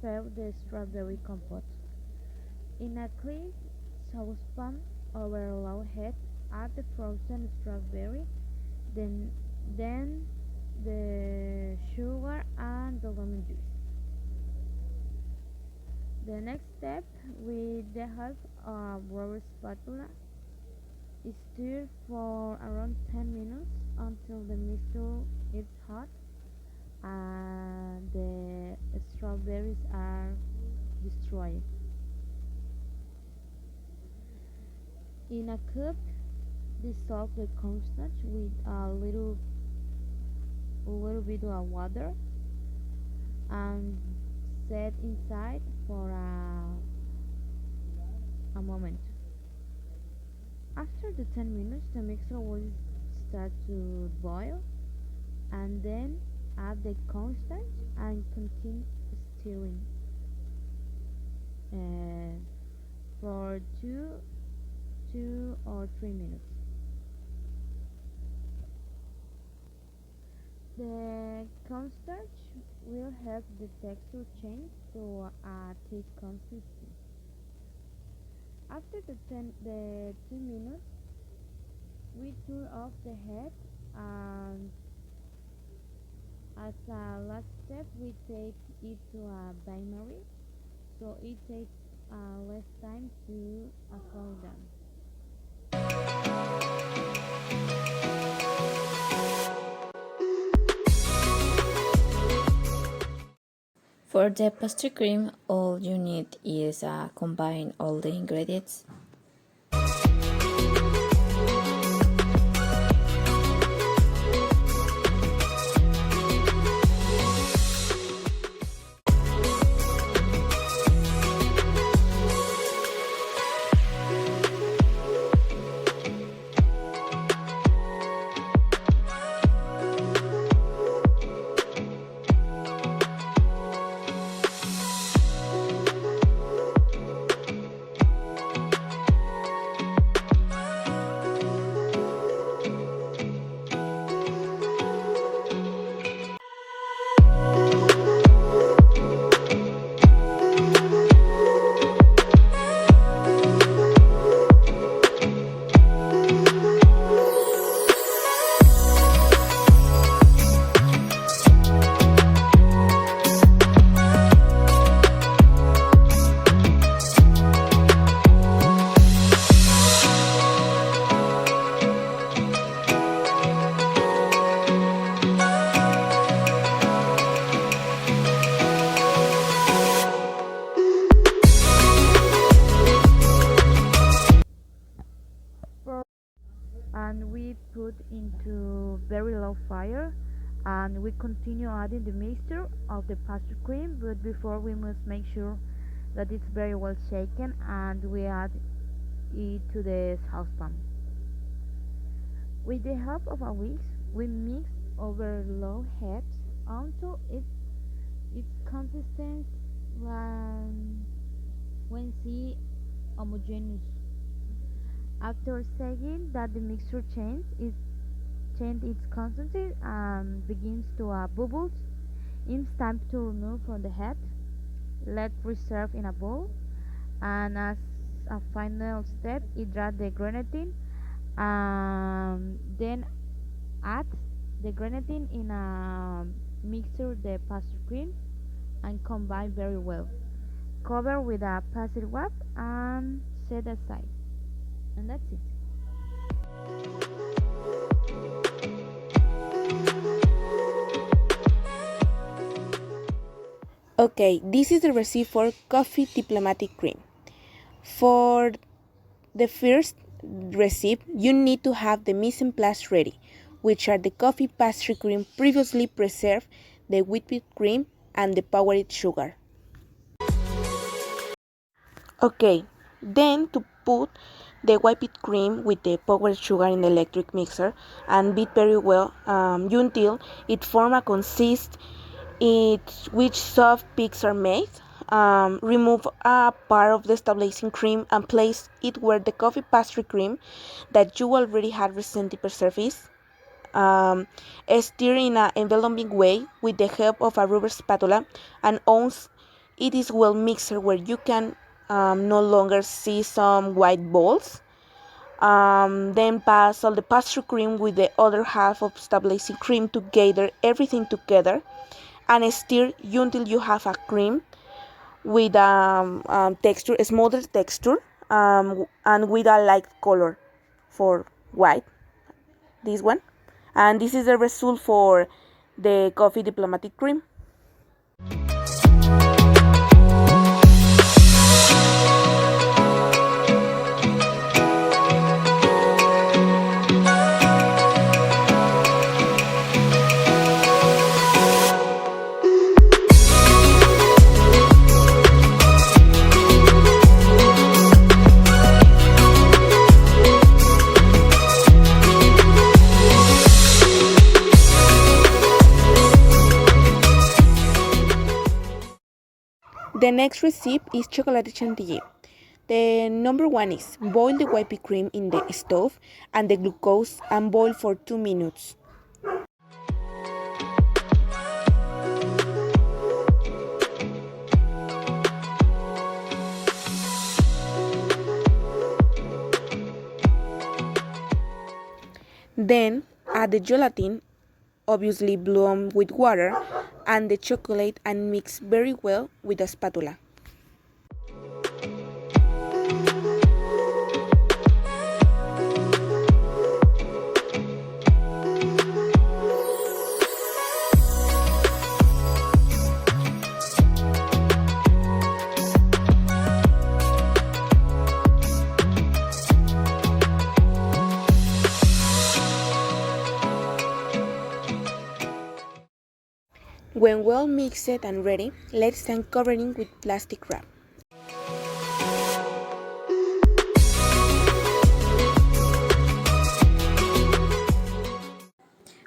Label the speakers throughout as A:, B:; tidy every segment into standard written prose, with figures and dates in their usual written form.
A: serve the strawberry compote. In a clean saucepan over a low heat, add the frozen strawberry, then then the sugar and the lemon juice. The next step, with the help of a rubber spatula, stir for around 10 minutes until the mixture is hot and the strawberries are destroyed. In a cup, dissolve the cornstarch with a little bit of water and set inside for a moment. After the 10 minutes, the mixture will start to boil, and then add the cornstarch and continue stirring uh, for 2 or 3 minutes. The cornstarch will help the texture change to a thick consistency. After the 2 minutes, we turn off the heat, and as a last step, we take it to a bain-marie, so it takes less time to cool down.
B: For the pastry cream, all you need is combine all the ingredients.
A: And we put into very low fire, and we continue adding the mixture of the pastry cream, but before we must make sure that it's very well shaken, and we add it to the saucepan. With the help of a whisk, we mix over low heat until it's consistent when see homogeneous. After saying that the mixture change its consistency and begins to bubbles, it's time to remove from the head. Let preserve in a bowl, and as a final step, hydrate the grenadine, and then add the grenadine in a mixture the pastry cream and combine very well. Cover with a pastry wrap and set aside. And that's it.
C: Okay, this is the recipe for coffee diplomatic cream. For the first recipe, you need to have the mise en place ready, which are the coffee pastry cream previously preserved, the whipped cream, and the powdered sugar. Okay, then to put the whipped cream with the powdered sugar in the electric mixer and beat very well until it form a consist in which soft peaks are made. Remove a part of the stabilizing cream and place it where the coffee pastry cream that you already had recently preserved is. Stir in an enveloping way with the help of a rubber spatula and ounce it is well mixed where you can no longer see some white balls. Then pass all the pastry cream with the other half of stabilizing cream to gather everything together and stir until you have a cream with texture, a smoother texture, and with a light color for white. This one, and this is the result for the coffee diplomatic cream. The next recipe is chocolate chantilly. The number one is boil the whipped cream in the stove and the glucose and boil for 2 minutes. Then add the gelatin, obviously bloom with water, and the chocolate and mix very well with a spatula. When well mixed and ready, let's then covering with plastic wrap.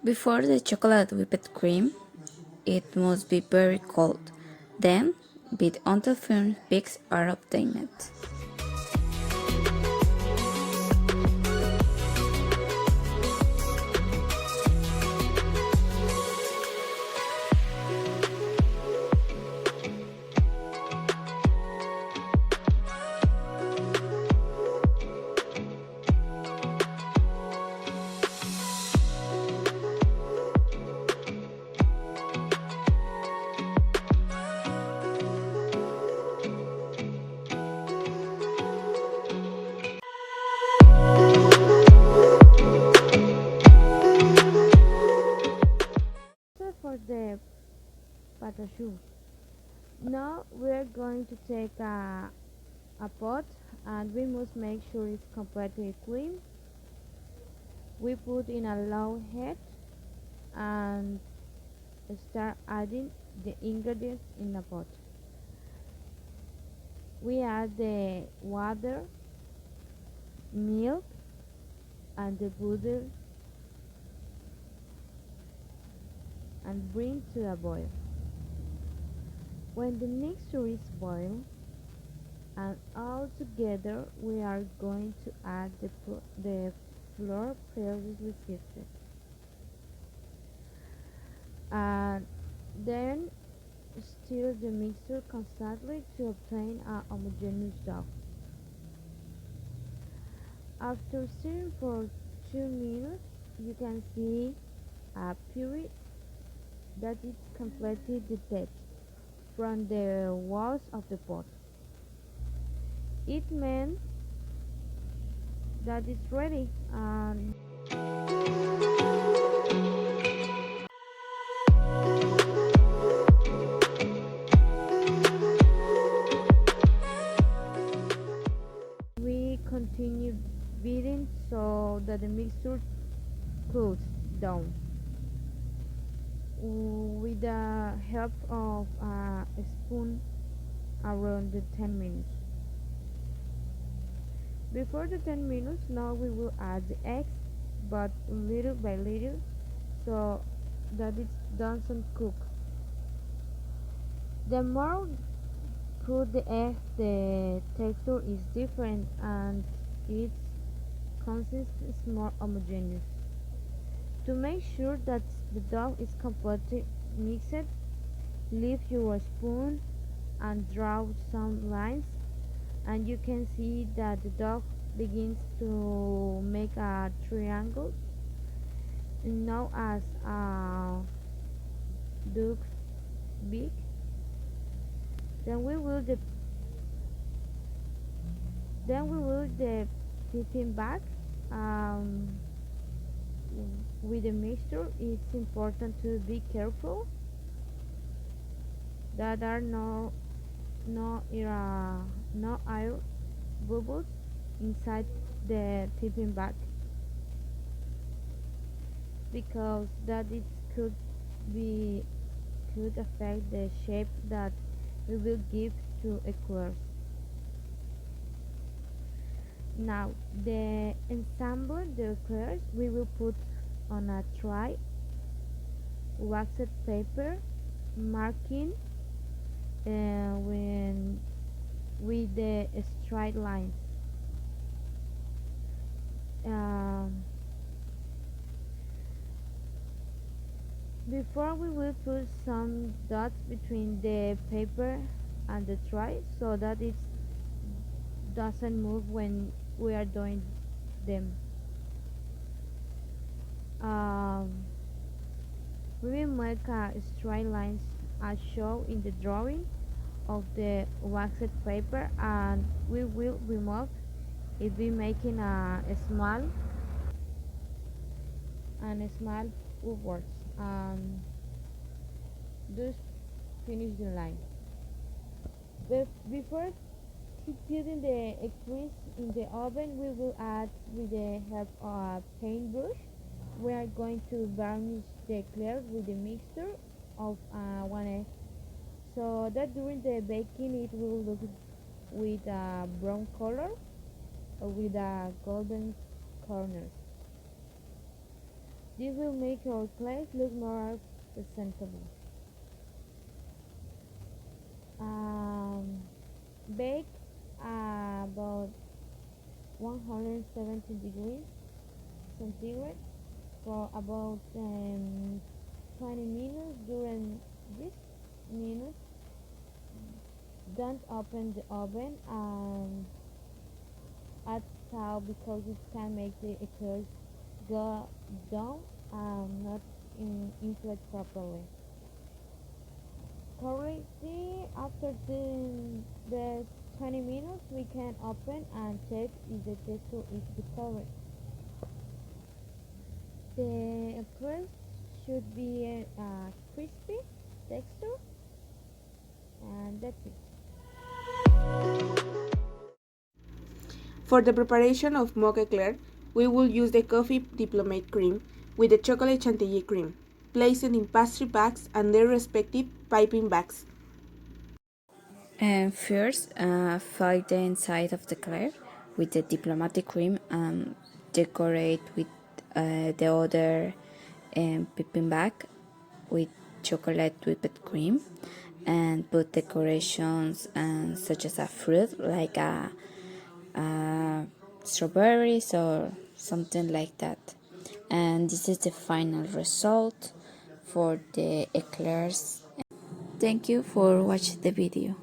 B: Before the chocolate whipped cream, it must be very cold. Then, beat until firm peaks are obtained.
A: So for the patachu. Now we're going to take a pot and we must make sure it's completely clean. We put in a low heat and start adding the ingredients in the pot. We add the water, milk, and the butter and bring to a boil. When the mixture is boiled and all together, we are going to add the flour previously sifted. And then stir the mixture constantly to obtain a homogeneous dough. After stirring for 2 minutes, you can see a puree that is completely detached from the walls of the pot. It means that it's ready and we continue beating so that the mixture cools down with the help of a spoon around the 10 minutes. Before the 10 minutes, now we will add the eggs, but little by little so that it doesn't cook. The more cook the egg, the texture is different and its consistency is more homogeneous. To make sure that the dough is completely mixed, leave your spoon and and draw some lines, and you can see that the dog begins to make a triangle known as a duck's beak. Then we will the tipping back um, with the mixture. It's important to be careful that there are no air bubbles inside the tipping bag, because that it be could affect the shape that we will give to Eclairs. Now the ensemble, the Eclairs, we will put on a tray waxed paper, marking when with the straight lines. Um, Before we will put some dots between the paper and the tray so that it doesn't move when we are doing them. Um, we will make straight lines as shown in the drawing of the waxed paper, and we will remove it by making a small upwards. Just finish the line. Before putting the eclipse in the oven, we will add with the help of a paintbrush. We are going to varnish the eclair with the mixture of 1 egg, so that during the baking it will look with a brown color or with a golden corners. This will make our eclairs look more presentable. Um, Bake about 170 degrees centigrade for about 20 minutes. During this minute, don't open the oven and add salt, because it can make the eclairs go down and not inflate properly. Currently, after the 20 minutes, we can open and check if the texture is the correct. The crust should be a crispy texture, and that's it.
C: For the preparation of mocha eclair, we will use the coffee diplomate cream with the chocolate chantilly cream, placed in pastry bags and their respective piping bags.
B: And first, fill the inside of the eclair with the diplomatic cream and decorate with the other piping bag with chocolate whipped cream, and put decorations such as a fruit like strawberries or something like that. And this is the final result for the eclairs. Thank you for watching the video.